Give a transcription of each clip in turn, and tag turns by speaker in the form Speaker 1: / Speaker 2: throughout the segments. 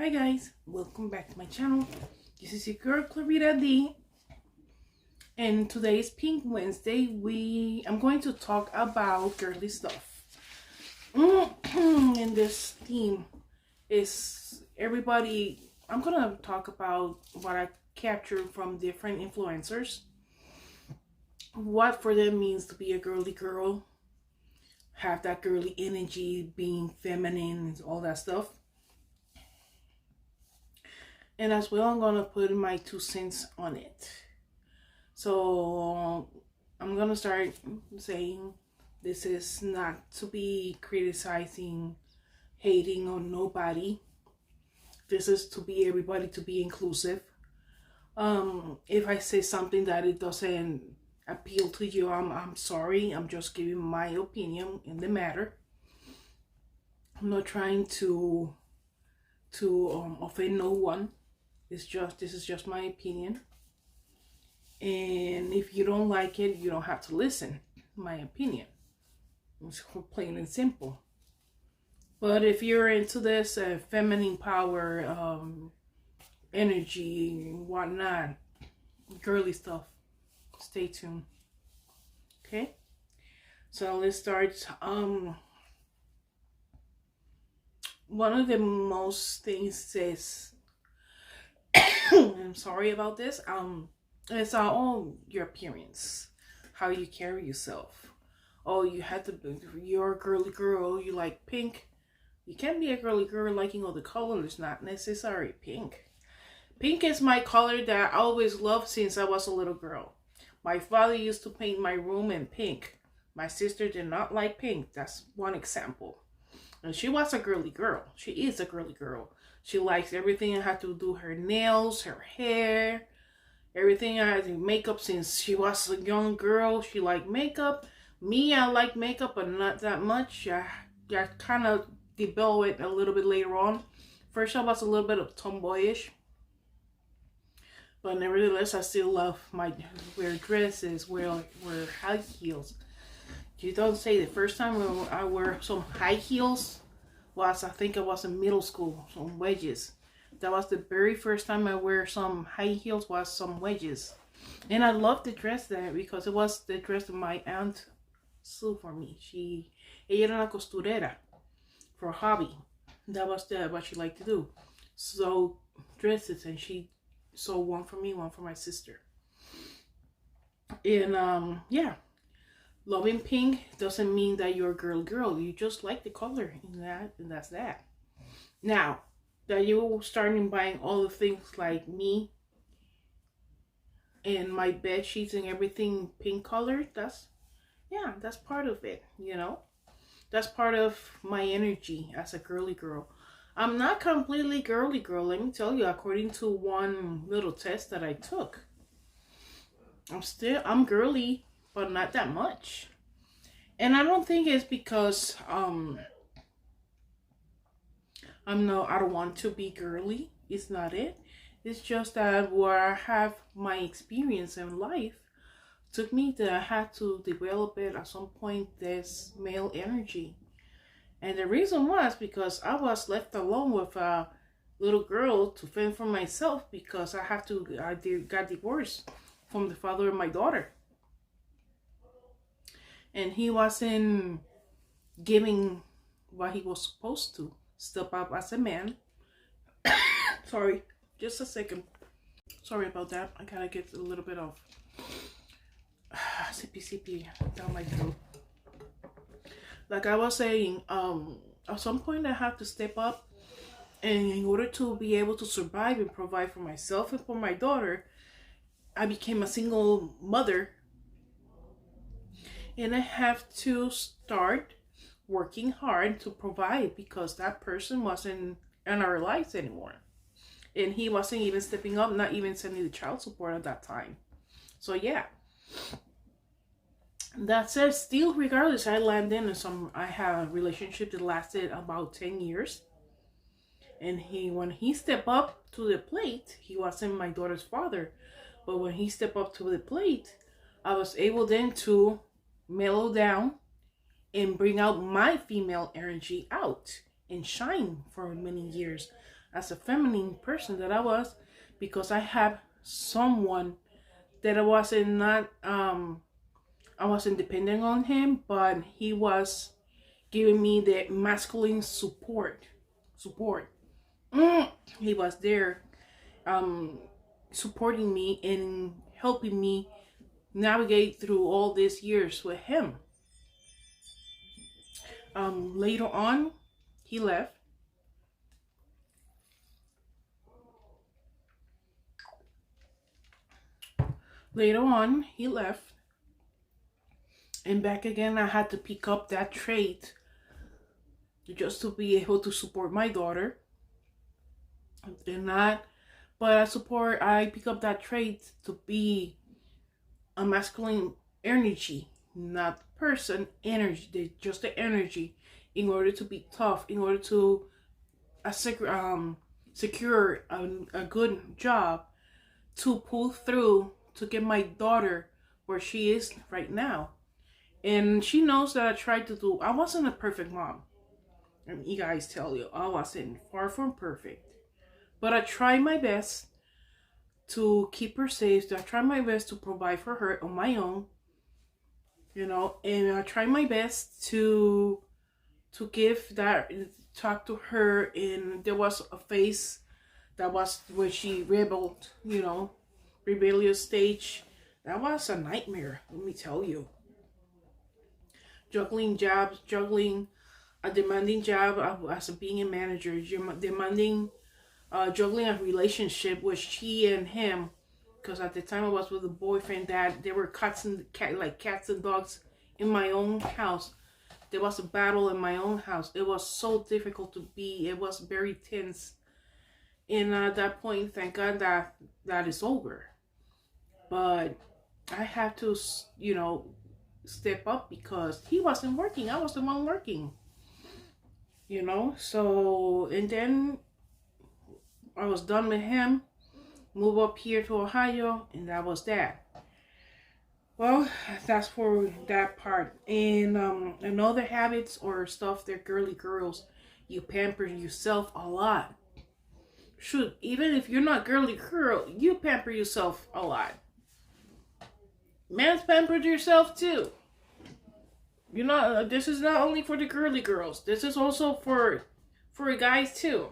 Speaker 1: Hi guys, welcome back to my channel. This is your girl Clarita D, and today is Pink Wednesday. I'm going to talk about girly stuff. And this theme is I'm gonna talk about what I captured from different influencers, what for them means to be a girly girl, have that girly energy, being feminine, and all that stuff. And as well, I'm gonna put my 2 cents on it. So I'm gonna start saying this is not to be criticizing, hating on nobody. This is to be everybody, to be inclusive. If I say something that it doesn't appeal to you, I'm sorry. I'm just giving my opinion in the matter. I'm not trying to offend no one. This is just my opinion, and if you don't like it, you don't have to listen. My opinion, it's plain and simple. But if you're into this feminine power, energy, whatnot, girly stuff, stay tuned. Okay, so let's start. One of the most things says, I'm sorry about this. It's your appearance, how you carry yourself. Oh, you're a girly girl. You like pink. You can't be a girly girl liking all the colors. Not necessary. Pink. Pink is my color that I always loved since I was a little girl. My father used to paint my room in pink. My sister did not like pink. That's one example. And she was a girly girl. She is a girly girl. She likes everything. I had to do her nails, her hair, everything. I had to makeup since she was a young girl. She liked makeup. Me, I like makeup, but not that much. I kind of developed it a little bit later on. First, I was a little bit of tomboyish, but nevertheless, I still love wear dresses, wear high heels. You don't say the first time when I wear some high heels was, I think I was in middle school, some wedges. That was the very first time I wear some high heels, was some wedges. And I loved the dress there because it was the dress that my aunt sewed for me. Ella era una costurera for a hobby. That was what she liked to do. Sew dresses, and she sewed one for me, one for my sister. And yeah. Loving pink doesn't mean that you're a girl. You just like the color, and that's that. Now that you're starting buying all the things like me, and my bed sheets and everything pink color, that's part of it. That's part of my energy as a girly girl. I'm not completely girly girl, let me tell you. According to one little test that I took, I'm girly, but not that much. And I don't think it's because I don't want to be girly. It's not it. It's just that where I have my experience in life took me that I had to develop it at some point, this male energy. And the reason was because I was left alone with a little girl to fend for myself, because I got divorced from the father of my daughter. And he wasn't giving what he was supposed to. Step up as a man. Sorry, just a second. Sorry about that. I gotta get a little bit of sippy down my throat. Like I was saying, at some point I have to step up, and in order to be able to survive and provide for myself and for my daughter, I became a single mother. And I have to start working hard to provide, because that person wasn't in our lives anymore. And he wasn't even stepping up, not even sending the child support at that time. So yeah. That said, still regardless, I landed in I have a relationship that lasted about 10 years. And when he stepped up to the plate, he wasn't my daughter's father. But when he stepped up to the plate, I was able then to mellow down and bring out my female energy out and shine for many years. as a feminine person that I was, because I have someone that I wasn't depending on him, but he was giving me the masculine support. He was there, um, supporting me and helping me navigate through all these years with him. Later on, he left. Later on, he left, and back again, I had to pick up that trait just to be able to support my daughter, and not. But I pick up that trait to be a masculine energy, not person energy, just the energy, in order to be tough, in order to secure a good job, to pull through, to get my daughter where she is right now. And she knows that I wasn't a perfect mom. And you guys tell you, I wasn't, far from perfect. But I tried my best to keep her safe. I tried my best to provide for her on my own, and I tried my best to give that, talk to her. And there was a phase that was where she rebelled, rebellious stage. That was a nightmare, let me tell you. Juggling jobs, juggling a demanding job as being a manager, demanding, juggling a relationship with she and him, because at the time I was with a boyfriend that there were cats and dogs in my own house. There was a battle in my own house. It was so difficult to be. It was very tense. And at that point, thank God that is over. But I had to, step up because he wasn't working. I was the one working. So, and then I was done with him, move up here to Ohio, and that was that. Well, that's for that part. And another habits or stuff that girly girls, you pamper yourself a lot. Shoot, even if you're not girly girl, you pamper yourself a lot. Man's pampered yourself too. This is not only for the girly girls. This is also for guys too.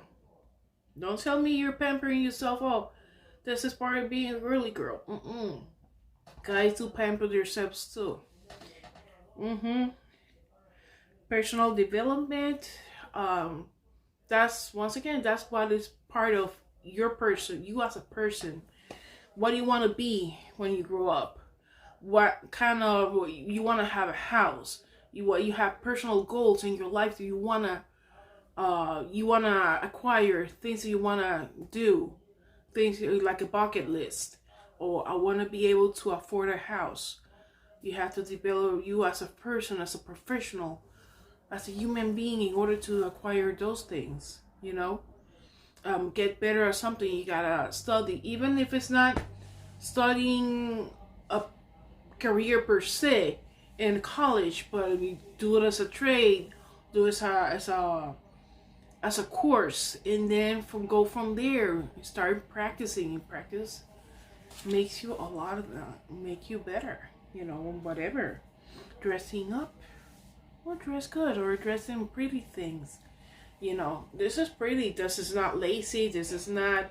Speaker 1: Don't tell me you're pampering yourself. Oh, this is part of being a girly girl. Guys do pamper themselves too. Personal development. That's what is part of your person. You as a person. What do you want to be when you grow up? What kind of, you want to have a house? You have personal goals in your life that you wanna acquire, things that you wanna do, things like a bucket list, or I want to be able to afford a house. You have to develop you as a person, as a professional, as a human being in order to acquire those things. Get better at something. You gotta study, even if it's not studying a career per se in college, but we do it as a trade, do it as a course, and then go from there. Start practicing. And practice makes you make you better. Whatever. Dressing up, or dress good, or dress in pretty things. This is pretty. This is not lacy. This is not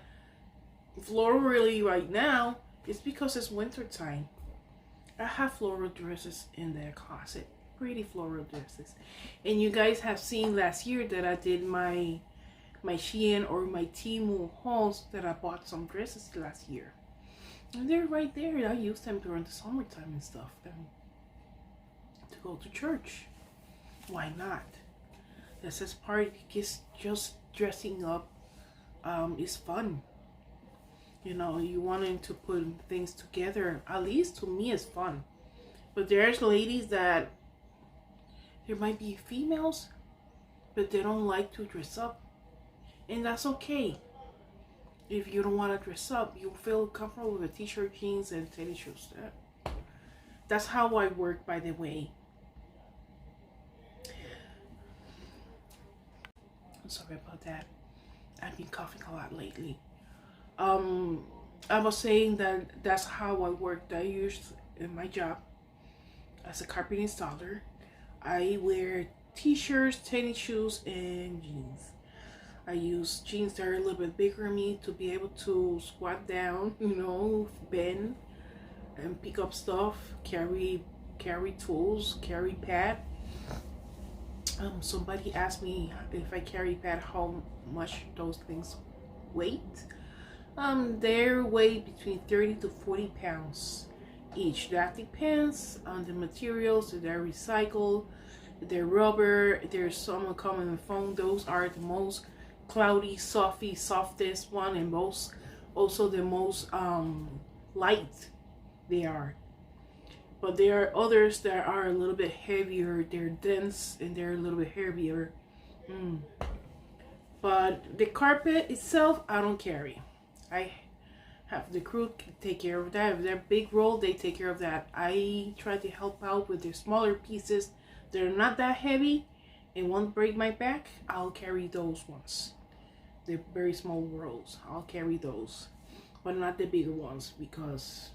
Speaker 1: florally right now. It's because it's winter time. I have floral dresses in the closet. Pretty floral dresses. And you guys have seen last year that I did my Shein or my Temu hauls, that I bought some dresses last year. And they're right there. I use them during the summertime and stuff. And to go to church. Why not? This is part, just dressing up is fun. You wanting to put things together, at least to me, is fun. But there's ladies that, there might be females, but they don't like to dress up. And that's okay. If you don't want to dress up, you feel comfortable with a t-shirt, jeans, and tennis shoes. That's how I work, by the way. I'm sorry about that. I've been coughing a lot lately. Um, I was saying that that's how I worked. I used in my job as a carpet installer. I wear t-shirts, tennis shoes, and jeans. I use jeans that are a little bit bigger than me to be able to squat down, bend and pick up stuff, carry tools, carry pad. Somebody asked me if I carry pad how much those things weight. They weigh between 30 to 40 pounds each. That depends on the materials. If they're recycled, if they're rubber, there's some common foam. Those are the most cloudy, softest one, and most also the most light they are. But there are others that are a little bit heavier. They're dense and they're a little bit heavier. But the carpet itself, I don't carry. I have the crew take care of that. If they're big roll, they take care of that. I try to help out with the smaller pieces. They're not that heavy and won't break my back. I'll carry those ones. The very small rolls, I'll carry those, but not the bigger ones because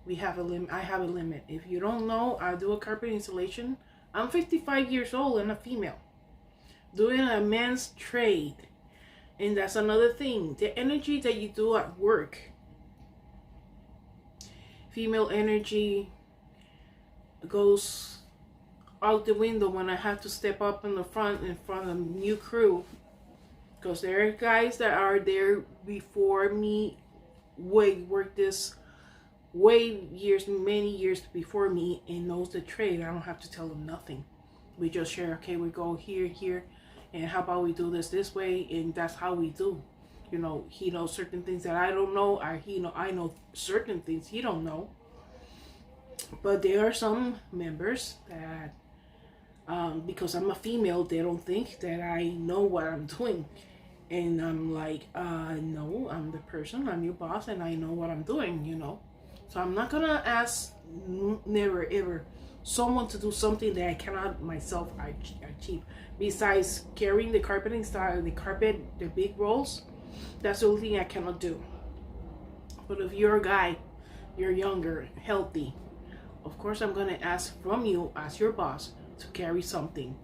Speaker 1: we have a limit. I have a limit. If you don't know, I do a carpet installation. I'm 55 years old and a female doing a man's trade. And that's another thing. The energy that you do at work, female energy, goes out the window when I have to step up in front of a new crew. Because there are guys that are there before me, work this many years before me, and knows the trade. I don't have to tell them nothing. We just share, okay, we go here, and how about we do this way, and that's how we do. He knows certain things that I don't know. I know certain things he don't know. But there are some members that, because I'm a female, they don't think that I know what I'm doing. And I'm like, no, I'm the person, I'm your boss, and I know what I'm doing, So I'm not gonna ask, never ever, someone to do something that I cannot myself achieve. Besides carrying the carpeting style, the big rolls, that's the only thing I cannot do. But if you're a guy, you're younger, healthy, of course I'm gonna ask from you as your boss to carry something.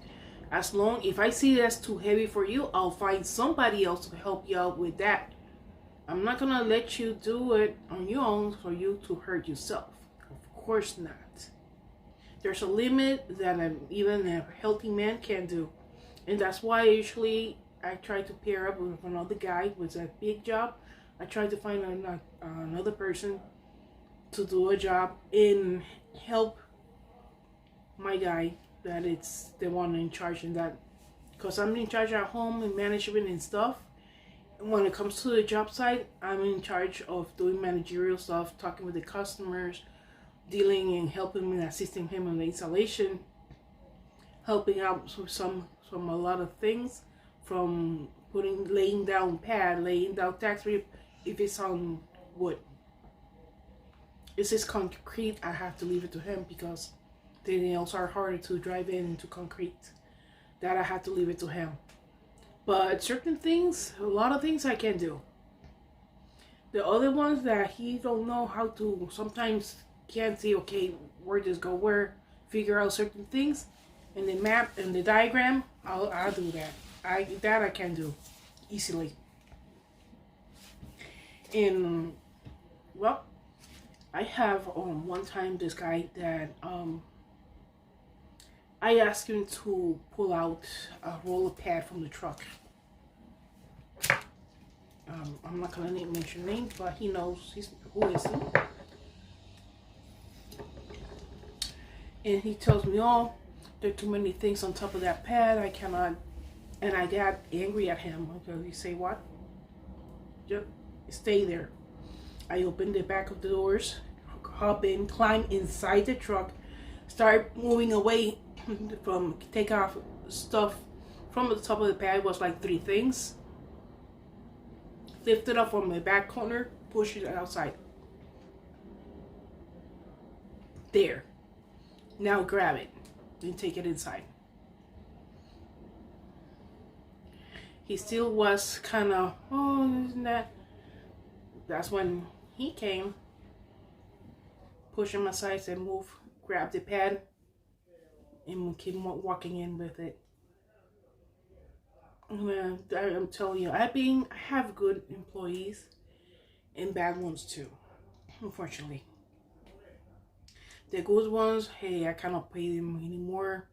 Speaker 1: As long, if I see that's too heavy for you, I'll find somebody else to help you out with that. I'm not gonna let you do it on your own for you to hurt yourself. Of course not. There's a limit that even a healthy man can do. And that's why usually I try to pair up with another guy with a big job. I try to find another person to do a job and help my guy that it's the one in charge in that, because I'm in charge at home and management and stuff. And when it comes to the job site, I'm in charge of doing managerial stuff, talking with the customers, dealing and helping and assisting him on the installation, helping out with a lot of things, from laying down pad, laying down tax rib. If it's on wood, if it's concrete, I have to leave it to him because the nails are harder to drive into concrete. That I have to leave it to him. But certain things, a lot of things I can do. The other ones that he don't know how to, sometimes can't see, okay, where this go, where, figure out certain things, in the map and the diagram, I'll do that. I can do easily. And well, I have one time this guy that I asked him to pull out a roller pad from the truck. I'm not gonna mention names, but he knows who is he. And he tells me, oh, there are too many things on top of that pad, I cannot. And I got angry at him. Okay, you say what? Just stay there. I opened the back of the doors, hop in, climb inside the truck, start moving away from, take off stuff from the top of the pad. Was like 3 things. Lift it up from the back corner, push it outside. There. Now grab it and take it inside. he still was kind of, oh, isn't that? That's when he came, pushed him aside, said, move, grabbed the pad, and keep walking in with it. And I'm telling you, I have good employees and bad ones too, unfortunately. The good ones, hey, I cannot pay them anymore.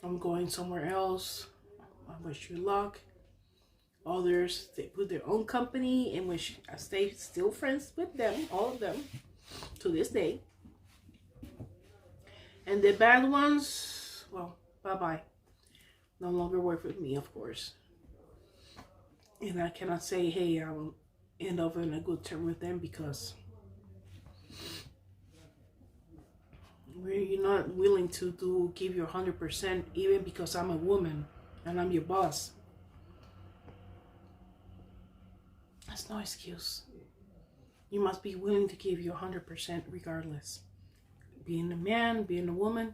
Speaker 1: I'm going somewhere else. I wish you luck. Others, they put their own company in which I stay still friends with them, all of them, to this day. And the bad ones, well, bye-bye. No longer work with me, of course. And I cannot say, hey, I'll end up in a good term with them because you're not willing to give your 100%, even because I'm a woman and I'm your boss. That's no excuse. You must be willing to give your 100% regardless. Being a man, being a woman,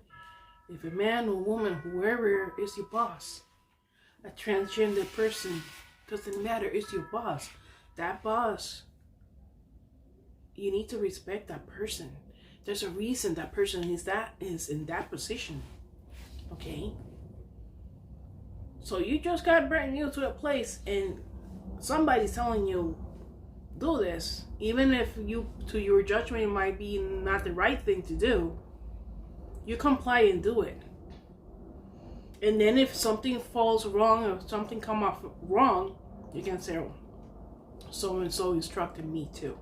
Speaker 1: if a man or woman, whoever is your boss, a transgender person, doesn't matter, it's your boss. That boss, you need to respect that person. There's a reason that person is in that position. Okay? So you just got brand new to a place and somebody's telling you, do this. Even if to your judgment, it might be not the right thing to do. You comply and do it. And then if something falls wrong or something come off wrong, you can say, oh, so-and-so instructed me too.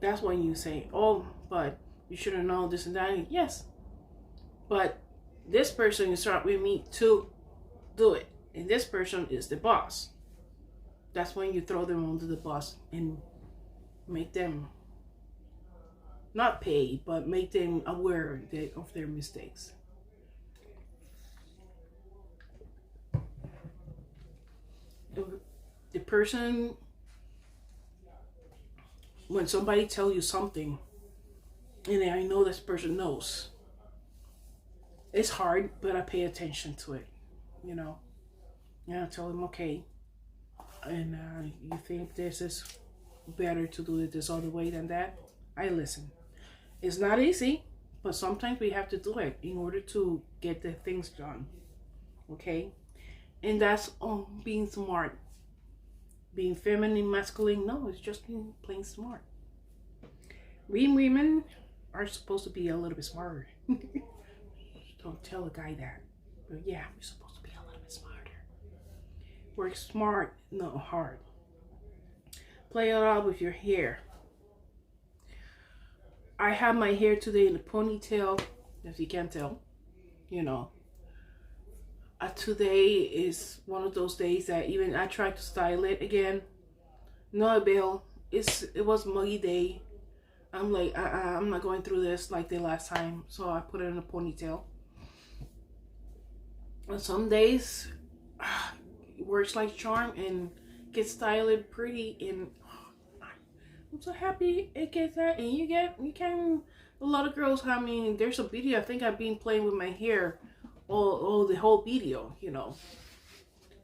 Speaker 1: That's when you say, oh, but you should have known this and that. Yes, but this person instructed me to do it. And this person is the boss. That's when you throw them under the bus and make them not pay, but make them aware of their mistakes. The person, when somebody tells you something, and I know this person knows, it's hard, but I pay attention to it, you know. And I tell them, okay, and you think this is better to do it this other way than that? I listen. It's not easy, but sometimes we have to do it in order to get the things done. Okay? And that's being smart. Being feminine, masculine, no, it's just being plain smart. We women are supposed to be a little bit smarter. Don't tell a guy that. But yeah, we're supposed to be a little bit smarter. Work smart, not hard. Play it out with your hair. I have my hair today in a ponytail, as you can tell, you know. Today is one of those days that even I tried to style it again. No avail. It was muggy day. I'm like, I'm not going through this like the last time, so I put it in a ponytail. And some days, it works like charm and gets styled pretty, and I'm so happy it gets that. And you can, a lot of girls, I mean, there's a video, I think I've been playing with my hair all the whole video, you know.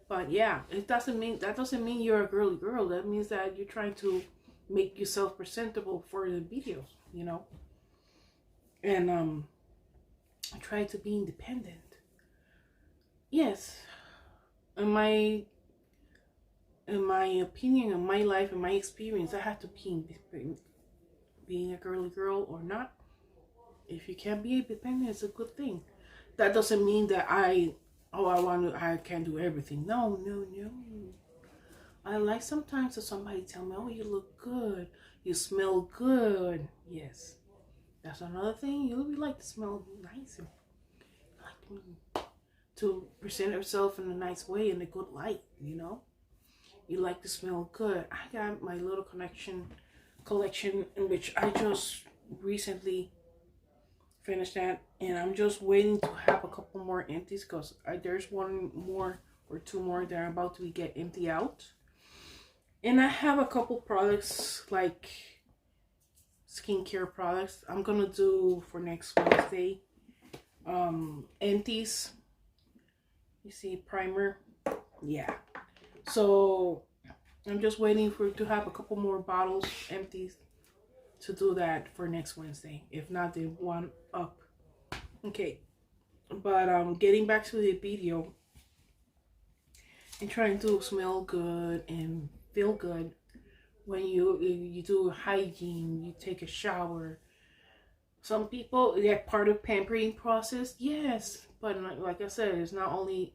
Speaker 1: But yeah, that doesn't mean you're a girly girl. That means that you're trying to make yourself presentable for the videos, you know. And I try to be independent. Yes, in my opinion, in my life, in my experience, I have to be being a girly girl or not. If you can be independent, it's a good thing. That doesn't mean that I can do everything. No. I like sometimes that somebody tell me, oh, you look good, you smell good. Yes, that's another thing. You like to smell nice and like to present yourself in a nice way, in a good light, you know. You like to smell good. I got my little collection in which I just recently finished that, and I'm just waiting to have a couple more empties because there's one more or two more that are about to get empty out. And I have a couple products, like skincare products. I'm gonna do for next Wednesday empties. You see, primer, Yeah. So I'm just waiting for to have a couple more bottles empty to do that for next Wednesday. If not, then one up. Okay. But getting back to the video and trying to smell good and feel good when you do hygiene, you take a shower. Some people, that part of pampering process, yes. But like I said, it's not only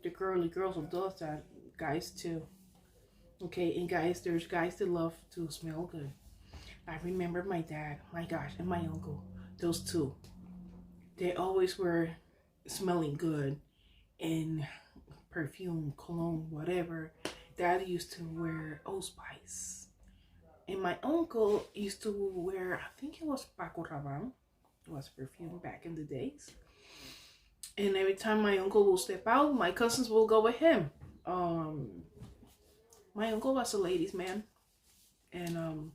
Speaker 1: the girly girls who does that, guys too. Okay, and guys, there's guys that love to smell good. I remember my dad, my gosh, and my uncle, those two. They always were smelling good and perfume, cologne, whatever. Dad used to wear Old Spice. And my uncle used to wear, I think it was Paco Rabanne. It was perfume back in the days. And every time my uncle will step out, my cousins will go with him. My uncle was a ladies' man. And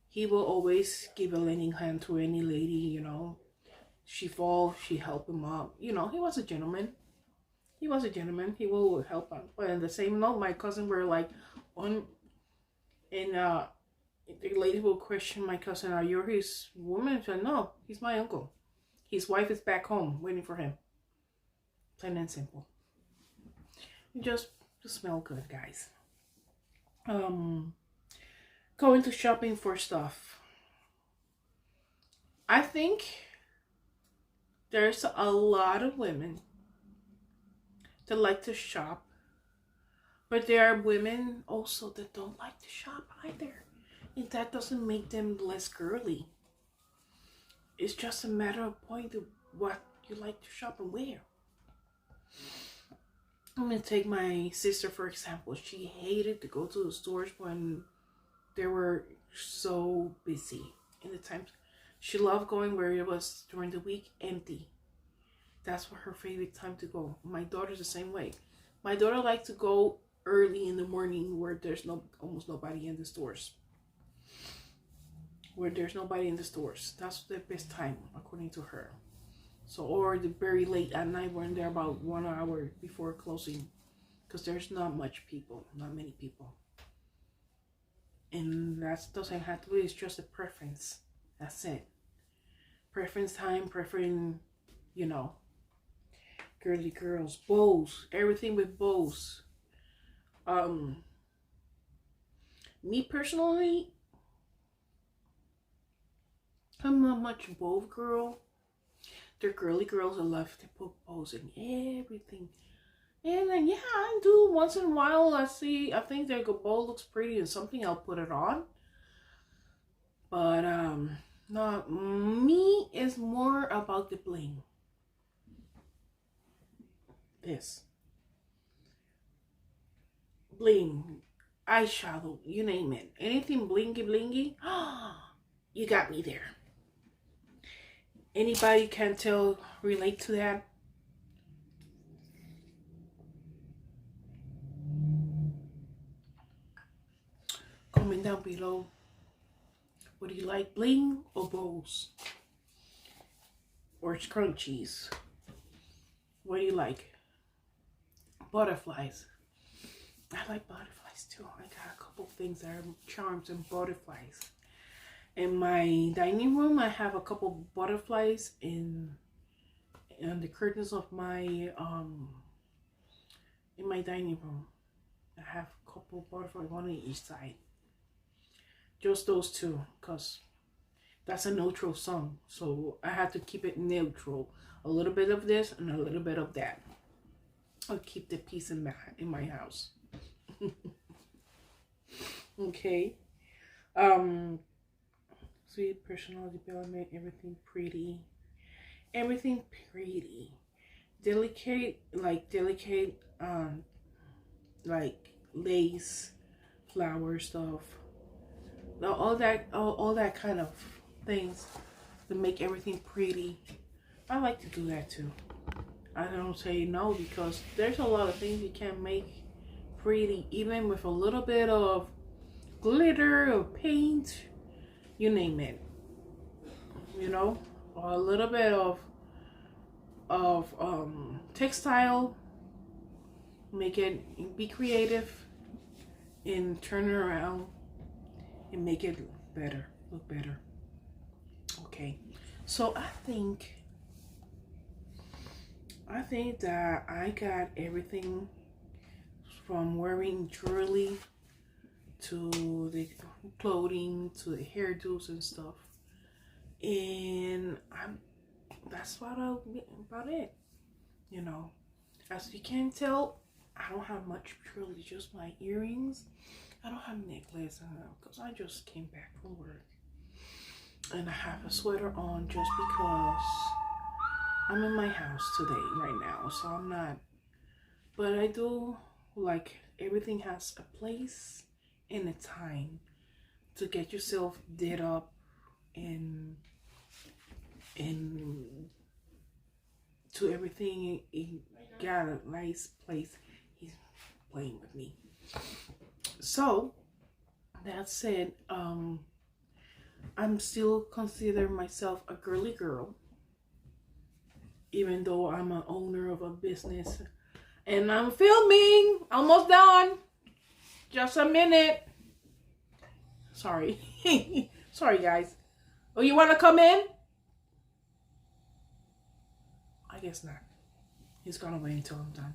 Speaker 1: he will always give a lending hand to any lady, you know. She fall, she help him up. You know, he was a gentleman. He was a gentleman. He will help out. But in the same note, my cousin were like on, and the lady will question my cousin, "Are you his woman?" I said, "No, he's my uncle. His wife is back home waiting for him." Plain and simple. Just to smell good, guys. Going to shopping for stuff. I think there's a lot of women that like to shop, but there are women also that don't like to shop either. And that doesn't make them less girly. It's just a matter of point of what you like to shop and where. I'm gonna take my sister for example. She hated to go to the stores when they were so busy. In the times she loved going where it was during the week empty. That's her favorite time to go. My daughter's the same way. My daughter likes to go early in the morning where there's almost nobody in the stores. Where there's nobody in the stores. That's the best time according to her. So, or the very late at night when they're about 1 hour before closing. Because there's not much people. Not many people. And that doesn't have to be. It's just a preference. That's it. Preference time. Preferring, you know. Girly girls. Bows. Everything with bows. Me personally, I'm not much a bow girl. They're girly girls that love to put bows in everything. And then, yeah, I do once in a while. I think their bow looks pretty and something, I'll put it on. But, not me is more about the bling. This. Bling. Eyeshadow. You name it. Anything blingy blingy. You got me there. Anybody can relate to that? Comment down below. What do you like, bling or bows? Or scrunchies? What do you like? Butterflies. I like butterflies too. I got a couple things that are charms and butterflies. In my dining room, I have a couple butterflies in the curtains of my in my dining room. I have a couple butterflies, one on each side. Just those two, because that's a neutral song. So I have to keep it neutral. A little bit of this and a little bit of that. I'll keep the peace in my house. Okay. Sweet personal development, everything pretty. Everything pretty. Delicate, like lace, flower stuff. All that kind of things to make everything pretty. I like to do that too. I don't say no because there's a lot of things you can make pretty, even with a little bit of glitter or paint, you name it. You know, or a little bit of textile. Make it, be creative, and turn it around and make it better, look better. Okay, so I think that I got everything from wearing jewelry to the clothing to the hairdos and stuff, and that's about it. You know, as you can tell, I don't have much jewelry, just my earrings. I don't have necklace because I just came back from work, and I have a sweater on just because I'm in my house today right now, so I'm not. But I do like everything has a place and a time to get yourself did up and to everything. It got a nice place. He's playing with me. So that said, I'm still consider myself a girly girl, even though I'm an owner of a business. And I'm filming. Almost done. Just a minute. Sorry. Sorry, guys. Oh, you want to come in? I guess not. He's gonna wait until I'm done.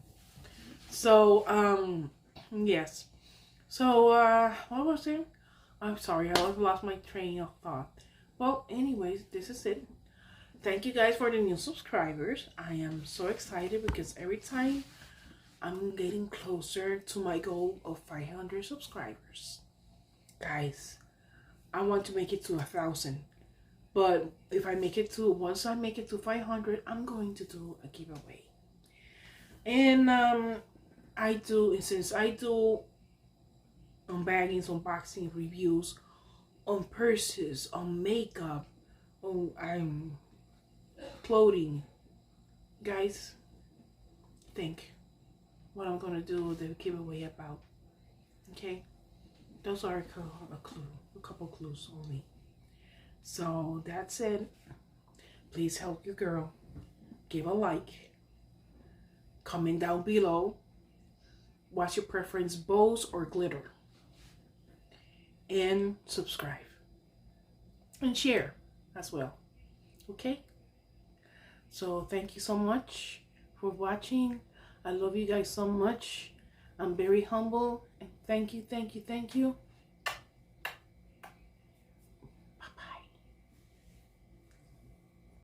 Speaker 1: So, yes. So, what was it? I'm sorry, I lost my train of thought. Well, anyways, this is it. Thank you guys for the new subscribers. I am so excited because every time I'm getting closer to my goal of 500 subscribers. Guys, I want to make it to 1,000. But if I make it to, once I make it to 500, I'm going to do a giveaway. And since I do unboxing reviews on purses, on makeup, on clothing, guys, think what I'm gonna do the giveaway about. Okay, those are a couple clues only. So that's it. Please help your girl. Give a like. Comment down below. What's your preference, bows or glitter? And subscribe. And share as well. Okay? So thank you so much for watching. I love you guys so much. I'm very humble. And thank you, thank you, thank you.